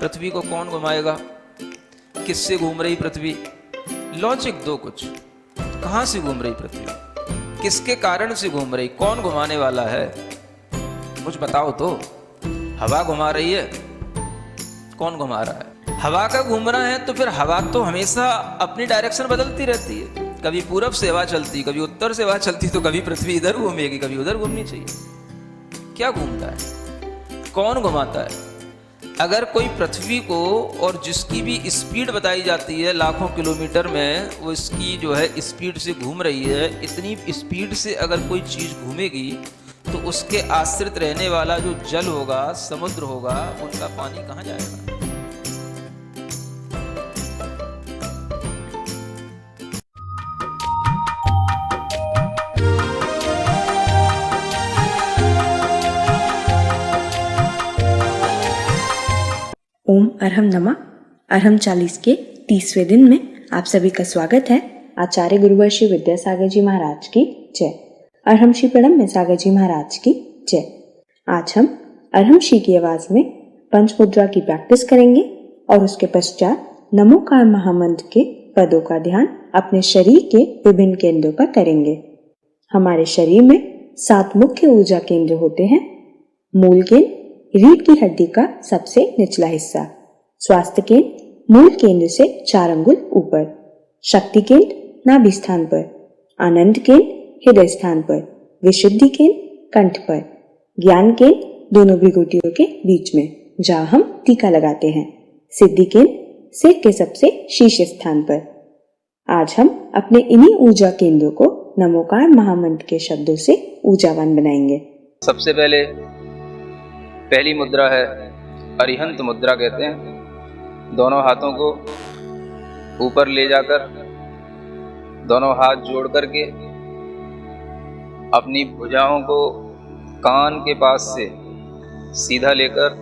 पृथ्वी को कौन घुमाएगा? किससे घूम रही पृथ्वी? लॉजिक दो कुछ। कहां से घूम रही पृथ्वी? किसके कारण से घूम रही? कौन घुमाने वाला है? कुछ बताओ तो। हवा घुमा रही है? कौन घुमा रहा है? हवा का घूमना है तो फिर हवा तो हमेशा अपनी डायरेक्शन बदलती रहती है। कभी पूरब से हवा चलती, कभी उत्तर से हवा चलती, तो कभी पृथ्वी इधर घूमेगी, कभी उधर घूमनी चाहिए। क्या घूमता है? कौन घुमाता है? अगर कोई पृथ्वी को, और जिसकी भी स्पीड बताई जाती है लाखों किलोमीटर में, वो इसकी जो है स्पीड से घूम रही है, इतनी स्पीड से अगर कोई चीज़ घूमेगी तो उसके आश्रित रहने वाला जो जल होगा, समुद्र होगा, उनका पानी कहाँ जाएगा? ओम अरहम नमा। अरहम 40 के 30वें दिन में आप सभी का स्वागत है। आचार्य गुरुवर्षी विद्यासागर जी महाराज की जय। अरहम श्री प्रणम में सागर जी महाराज की जय। आज हम अरहम श्री की आवाज में पंच मुद्रा की प्रैक्टिस करेंगे और उसके पश्चात नमोकार महामंत्र के पदों का ध्यान अपने शरीर के विभिन्न केंद्रों पर करेंगे। हमारे शरीर में 7 मुख्य ऊर्जा केंद्र होते हैं। मूल केंद्र रीढ़ की हड्डी का सबसे निचला हिस्सा, स्वास्थ्य केंद्र मूल केंद्र से 4 अंगुल ऊपर, शक्ति केंद्र नाभि स्थान पर, आनंद केंद्र हृदय स्थान पर, विशुद्धि केंद्र कंठ पर, ज्ञान केंद्र दोनों भृगुटियों के बीच में जहाँ हम टीका लगाते हैं, सिद्धि केंद्र सिर के सबसे शीर्ष स्थान पर। आज हम अपने इन्हीं ऊर्जा केंद्रों को नमोकार महामंत्र के शब्दों से ऊर्जावान बनाएंगे। सबसे पहली मुद्रा है अरिहंत मुद्रा कहते हैं। दोनों हाथों को ऊपर ले जाकर दोनों हाथ जोड़ करके अपनी भुजाओं को कान के पास से सीधा लेकर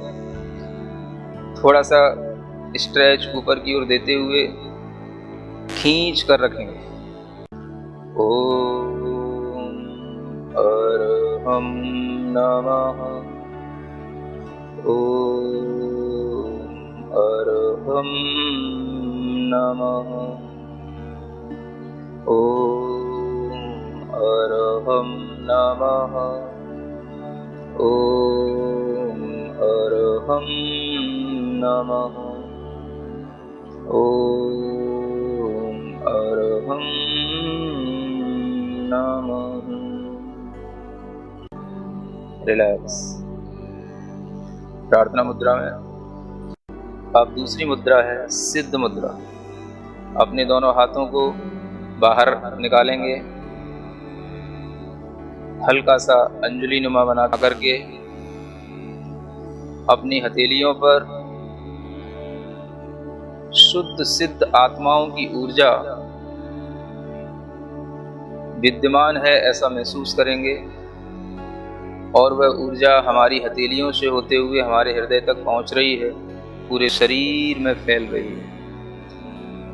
थोड़ा सा स्ट्रेच ऊपर की ओर देते हुए खींच कर रखेंगे। ओम अरहम नमः। ओम अरहम नमः। ओम अरहम नमः। ओम अरहम नमः। ओम अरहम नमः। रिलैक्स। प्रार्थना मुद्रा में अब दूसरी मुद्रा है सिद्ध मुद्रा। अपने दोनों हाथों को बाहर निकालेंगे, हल्का सा अंजलि नुमा बना करके अपनी हथेलियों पर शुद्ध सिद्ध आत्माओं की ऊर्जा विद्यमान है ऐसा महसूस करेंगे, और वह ऊर्जा हमारी हथेलियों से होते हुए हमारे हृदय तक पहुंच रही है, पूरे शरीर में फैल रही है।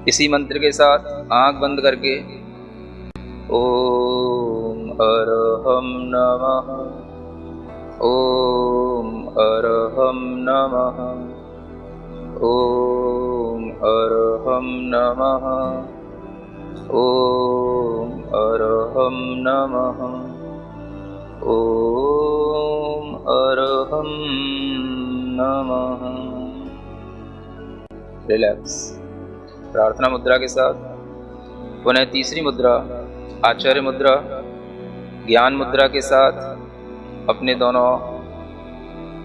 इसी मंत्र के साथ आंख बंद करके ओम अरहम नमः। ओम अरहम नमः। ओम अरहम नमः। ओम अरहम नमः। ओम अरहम नमः। रिलैक्स। प्रार्थना मुद्रा के साथ पुनः तीसरी मुद्रा आचार्य मुद्रा ज्ञान मुद्रा के साथ अपने दोनों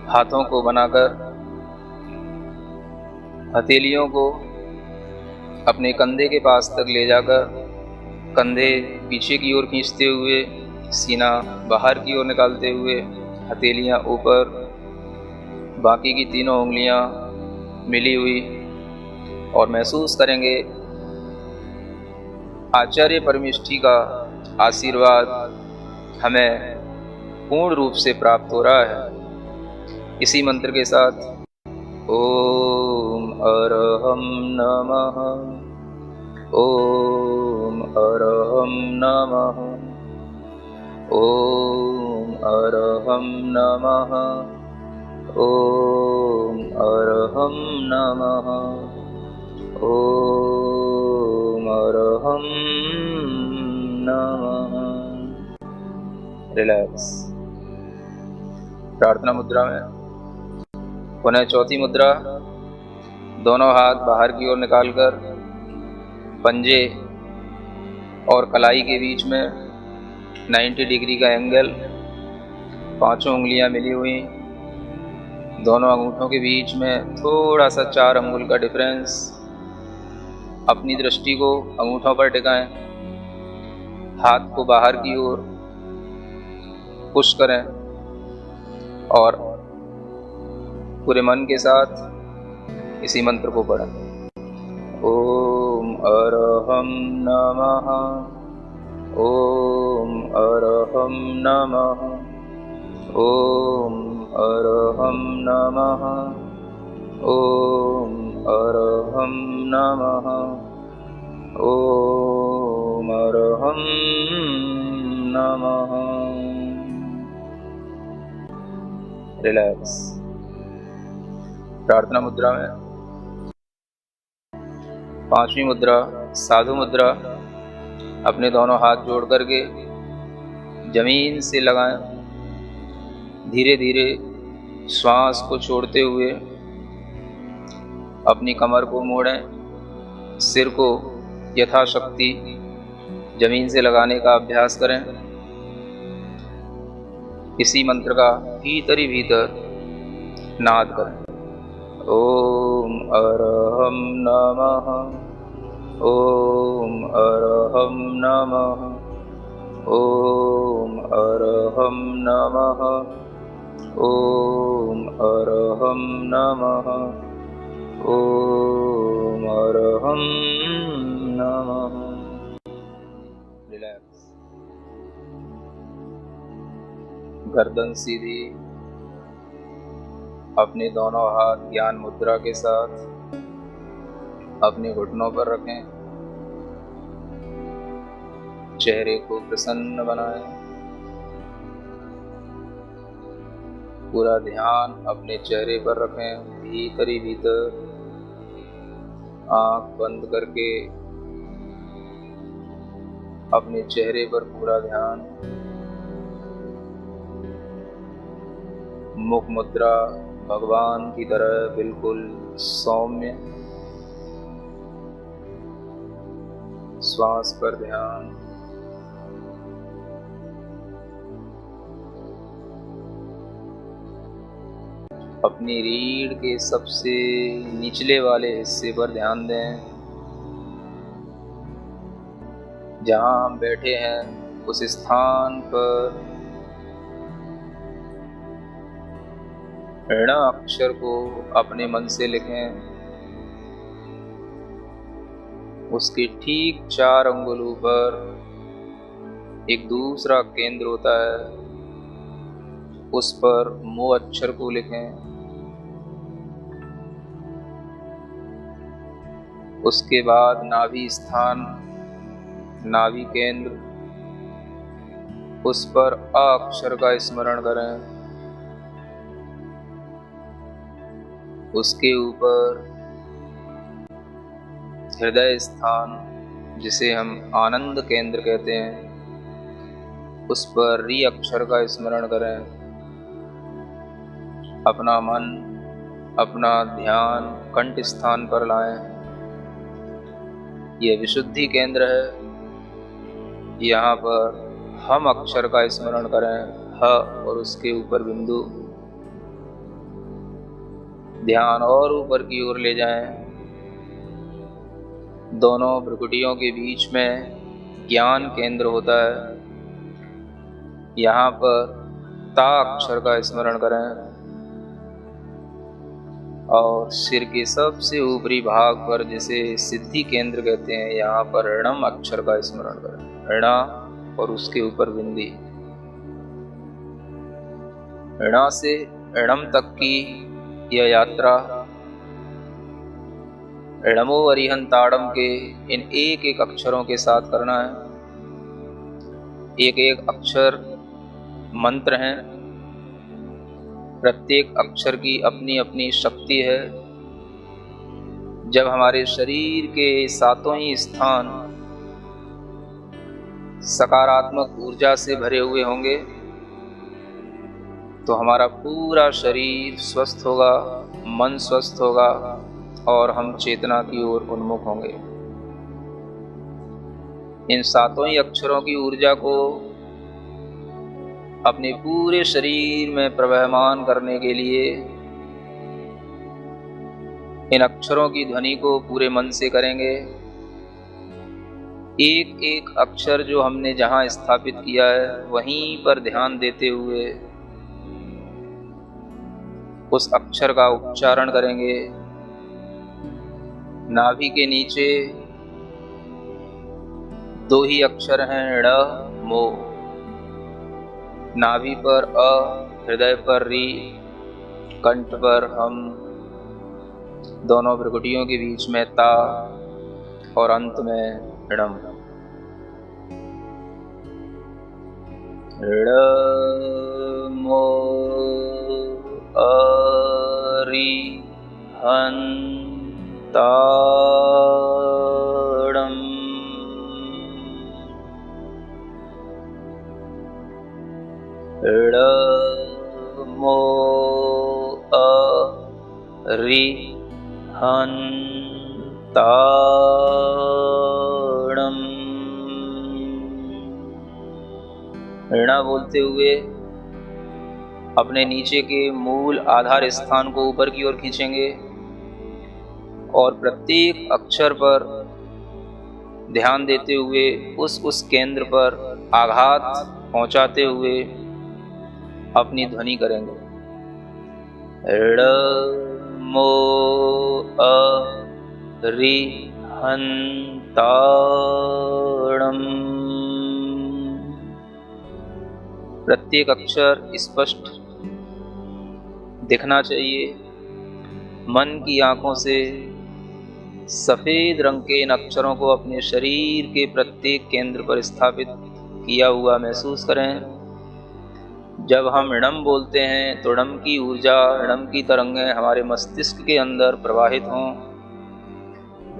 हाथों को बनाकर हथेलियों को अपने कंधे के पास तक ले जाकर कंधे पीछे की ओर खींचते हुए, सीना बाहर की ओर निकालते हुए, हथेलियां ऊपर, बाकी की तीनों उंगलियां मिली हुई, और महसूस करेंगे आचार्य परमेष्ठी का आशीर्वाद हमें पूर्ण रूप से प्राप्त हो रहा है। इसी मंत्र के साथ ओम अरहम नमः। ओम अरहम नमः। ओम अरहम नमः। ॐ अर्हं नमः। ॐ अर्हं नमः। रिलैक्स। प्रार्थना मुद्रा में पुनः चौथी मुद्रा, दोनों हाथ बाहर की ओर निकालकर पंजे और कलाई के बीच में 90 डिग्री का एंगल, पांचों उंगलियां मिली हुई, दोनों अंगूठों के बीच में थोड़ा सा 4 अंगुल का डिफरेंस। अपनी दृष्टि को अंगूठों पर टिकाएं, हाथ को बाहर की ओर पुश करें और पूरे मन के साथ इसी मंत्र को पढ़ें। ओम अर्हं नमः। ओम अर्हं नमः। ओम अर्हं नमः। ओम अर्हं नमः। ओम अर्हं नमः। रिलैक्स। प्रार्थना मुद्रा में पांचवी मुद्रा, साधु मुद्रा, अपने दोनों हाथ जोड़ करके जमीन से लगाएं। धीरे धीरे श्वास को छोड़ते हुए अपनी कमर को मोड़ें, सिर को यथाशक्ति जमीन से लगाने का अभ्यास करें। इसी मंत्र का भीतर ही भीतर नाद करें। ओम अर्हं नमः। ओम अर्हं नमः। ओम अर्हं नमः। ओम अर्हं नमः। ओम अर्हं नमः। रिलैक्स। गर्दन सीधी, अपने दोनों हाथ ज्ञान मुद्रा के साथ अपने घुटनों पर रखें। चेहरे को प्रसन्न बनाएं। पूरा ध्यान अपने चेहरे पर रखें, भीतर ही भीतर आंख बंद करके अपने चेहरे पर पूरा ध्यान। मुख मुद्रा भगवान की तरह बिल्कुल सौम्य। श्वास पर ध्यान। अपनी रीढ़ के सबसे निचले वाले हिस्से पर ध्यान दें। जहां हम बैठे हैं उस स्थान पर ऋण अक्षर को अपने मन से लिखें। उसके ठीक 4 अंगुलों पर एक दूसरा केंद्र होता है, उस पर मो अक्षर को लिखें। उसके बाद नाभि स्थान, नाभि केंद्र, उस पर अ अक्षर का स्मरण करें। उसके ऊपर हृदय स्थान, जिसे हम आनंद केंद्र कहते हैं, उस पर री अक्षर का स्मरण करें। अपना मन, अपना ध्यान कंठ स्थान पर लाएं। यह विशुद्धि केंद्र है। यहाँ पर हम अक्षर का स्मरण करें, ह और उसके ऊपर बिंदु। ध्यान और ऊपर की ओर ले जाएं। दोनों भ्रुकुटियों के बीच में ज्ञान केंद्र होता है। यहाँ पर ता अक्षर का स्मरण करें और सिर के सबसे ऊपरी भाग पर, जिसे सिद्धि केंद्र कहते हैं, यहाँ पर ऋणम अक्षर का स्मरण करें। ऋणा और उसके ऊपर बिंदी। ऋणा से ऋणम तक की यह यात्रा ऋणमो वरिहंताड़म के इन एक एक अक्षरों के साथ करना है। एक एक अक्षर मंत्र हैं। प्रत्येक अक्षर की अपनी अपनी शक्ति है। जब हमारे शरीर के सातों ही स्थान सकारात्मक ऊर्जा से भरे हुए होंगे तो हमारा पूरा शरीर स्वस्थ होगा, मन स्वस्थ होगा और हम चेतना की ओर उन्मुख होंगे। इन सातों ही अक्षरों की ऊर्जा को अपने पूरे शरीर में प्रवहमान करने के लिए इन अक्षरों की ध्वनि को पूरे मन से करेंगे। एक एक अक्षर जो हमने जहां स्थापित किया है वहीं पर ध्यान देते हुए उस अक्षर का उच्चारण करेंगे। नाभि के नीचे दो ही अक्षर हैं, ड़ मो। नाभि पर अ, हृदय पर री, कंठ पर हम, दोनों भ्रुकुटियों के बीच में ता और अंत में णम। ड़ मो अ री हं ता णम। ड़ मो अ री हं ता णम। ऋणा बोलते हुए अपने नीचे के मूल आधार स्थान को ऊपर की ओर खींचेंगे और प्रत्येक अक्षर पर ध्यान देते हुए उस केंद्र पर आघात पहुंचाते हुए अपनी ध्वनि करेंगे। ड़ मो अ री हं ता णम। प्रत्येक अक्षर स्पष्ट दिखना चाहिए। मन की आंखों से सफेद रंग के इन अक्षरों को अपने शरीर के प्रत्येक केंद्र पर स्थापित किया हुआ महसूस करें। जब हम णम बोलते हैं तो णम की ऊर्जा, णम की तरंगें हमारे मस्तिष्क के अंदर प्रवाहित हों।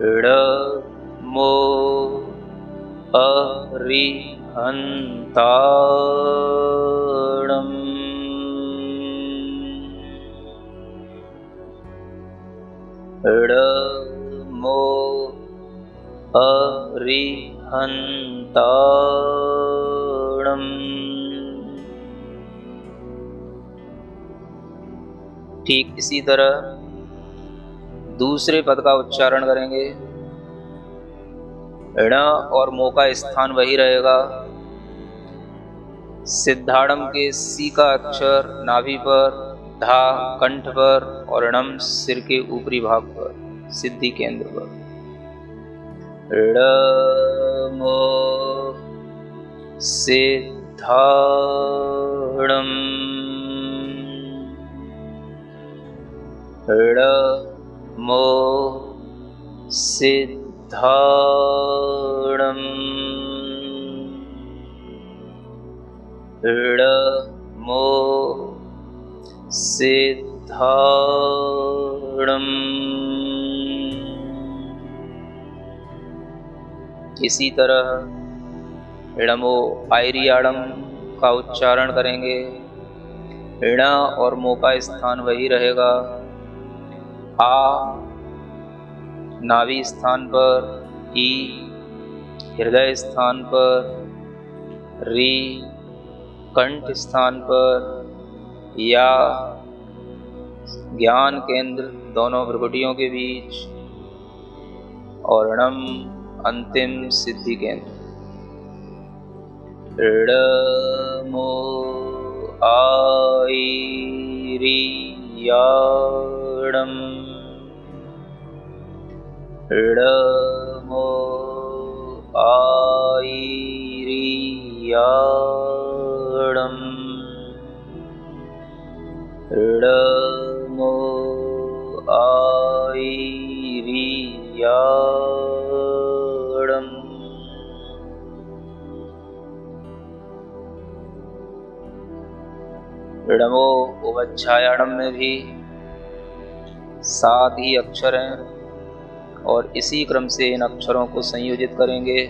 ड़ मो अ री हं ता णम। ड़ मो अ री हं ता णम। ठीक इसी तरह दूसरे पद का उच्चारण करेंगे। ण और मो का स्थान वही रहेगा। सिद्धाड़म के सी का अक्षर नाभि पर, धा कंठ पर और णम सिर के ऊपरी भाग पर, सिद्धि केंद्र पर। ड़ मो सिद्धाड़म। ड़ मो सिद्धाड़म। ड़ मो सिद्धाड़म। इसी तरह णमो आयरियाड़म का उच्चारण करेंगे। ण और मो का स्थान वही रहेगा। आ नाभि स्थान पर, ई हृदय स्थान पर, री कंठ स्थान पर, या ज्ञान केंद्र दोनों भ्रुकुटियों के बीच और णम अंतिम सिद्धि केंद्र। ड़ मो आयरियाड़म। ड़ मो आयरियाड़म। ड़ मो आयरियाड़म। इडमो उवच्छायाणम में भी 7 ही अक्षर हैं और इसी क्रम से इन अक्षरों को संयोजित करेंगे।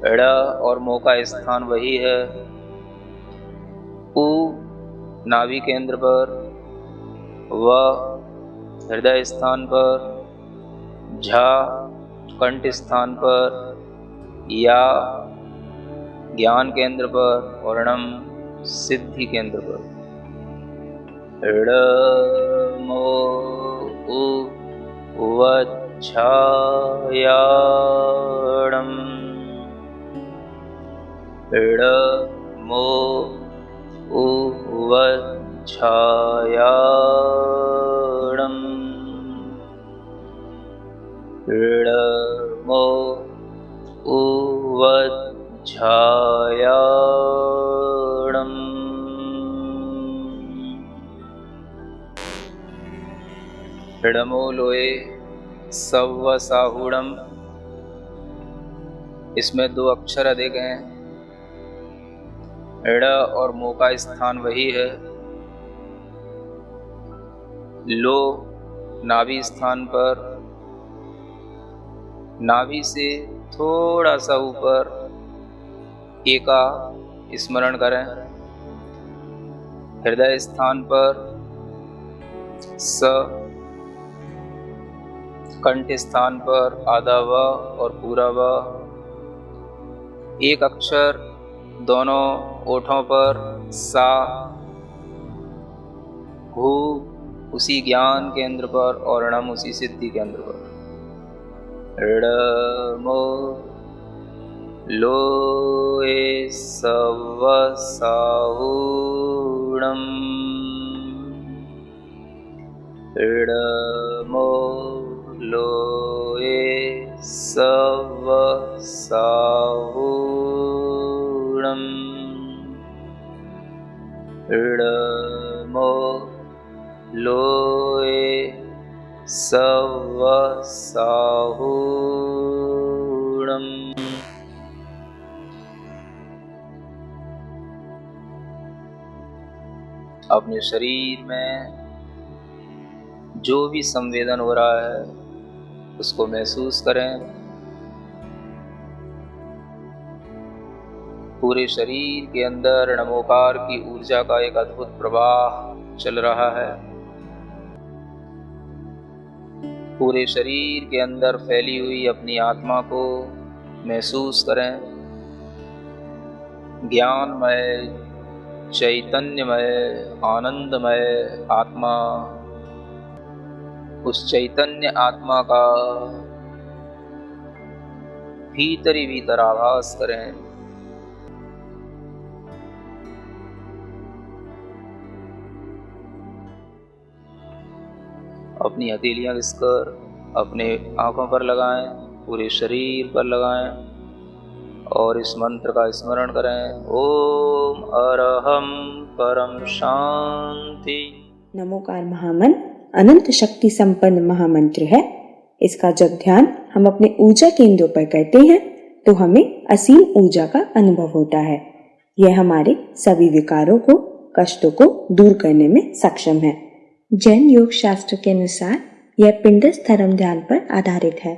इड और मो का स्थान वही है। उ नाभि केंद्र पर, व हृदय स्थान पर, झा कंठ स्थान पर, या ज्ञान केंद्र पर और णम सिद्धि केंद्र पर। इड मो उ वच्छायाणम, इड मो उ वच्छायाणम, इड मो उ वच्छायाणम। इडमो लोए सव्व साहूणम, इसमें 2 अक्षर अधिक हैं। इड और मो का स्थान वही है। लो नाभि स्थान पर, नाभि से थोड़ा सा ऊपर एका स्मरण करें। हृदय स्थान पर स, कंठ स्थान पर आधा व और पूरा व। एक अक्षर दोनों ओठों पर सा, हु उसी ज्ञान केंद्र पर और णम उसी सिद्धि केंद्र पर। इडमो लोए सव्व साहूणम, इडमो लोए सव्व साहूणम, इडमो लोए सव्व साहूणम। अपने शरीर में जो भी संवेदन हो रहा है उसको महसूस करें। पूरे शरीर के अंदर नमोकार की ऊर्जा का एक अद्भुत प्रवाह चल रहा है। पूरे शरीर के अंदर फैली हुई अपनी आत्मा को महसूस करें। ज्ञानमय, चैतन्यमय, आनंदमय आत्मा, उस चैतन्य आत्मा का भीतर ही भीतर आभास करें। अपनी हथेलियां घिसकर अपने आंखों पर लगाएं, पूरे शरीर पर लगाएं और इस मंत्र का स्मरण करें। ओम अरहम परम शांति। नमोकार महामंत्र अनंत शक्ति संपन्न महामंत्र है। इसका जब ध्यान हम अपने ऊर्जा केंद्रों पर करते हैं तो हमें असीम ऊर्जा का अनुभव होता है। यह हमारे सभी विकारों को, कष्टों को दूर करने में सक्षम है। जैन योग शास्त्र के अनुसार यह पिंडस्थ धर्म ध्यान पर आधारित है।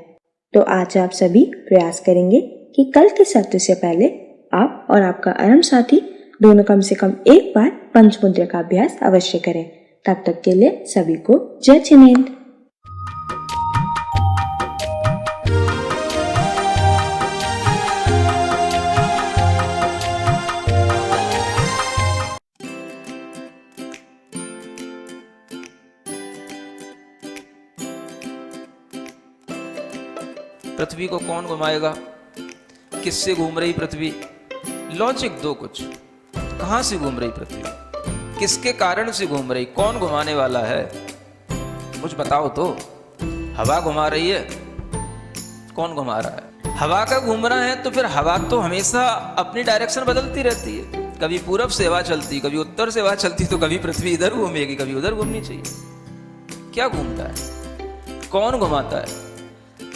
तो आज आप सभी प्रयास करेंगे कि कल के सत्र से पहले आप और आपका अरम साथी दोनों कम से कम एक बार पंचमुद्रा का अभ्यास अवश्य करें। तब तक के लिए सभी को जय जिनेन्द्र। पृथ्वी को कौन घुमाएगा? किससे घूम रही पृथ्वी? लॉजिक दो कुछ। कहां से घूम रही पृथ्वी? किसके कारण से घूम रही? कौन घुमाने वाला है? कुछ बताओ तो। हवा घुमा रही है? कौन घुमा रहा है? हवा का घूमना है तो फिर हवा तो हमेशा अपनी डायरेक्शन बदलती रहती है। कभी पूरब से हवा चलती, कभी उत्तर से हवा चलती, तो कभी पृथ्वी इधर घूमेगी, कभी उधर घूमनी चाहिए। क्या घूमता है? कौन घुमाता है?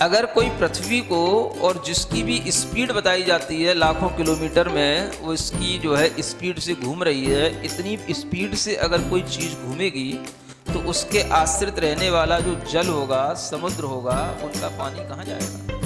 अगर कोई पृथ्वी को, और जिसकी भी स्पीड बताई जाती है लाखों किलोमीटर में, वो इसकी जो है स्पीड से घूम रही है, इतनी स्पीड से अगर कोई चीज़ घूमेगी तो उसके आश्रित रहने वाला जो जल होगा, समुद्र होगा, उनका पानी कहाँ जाएगा?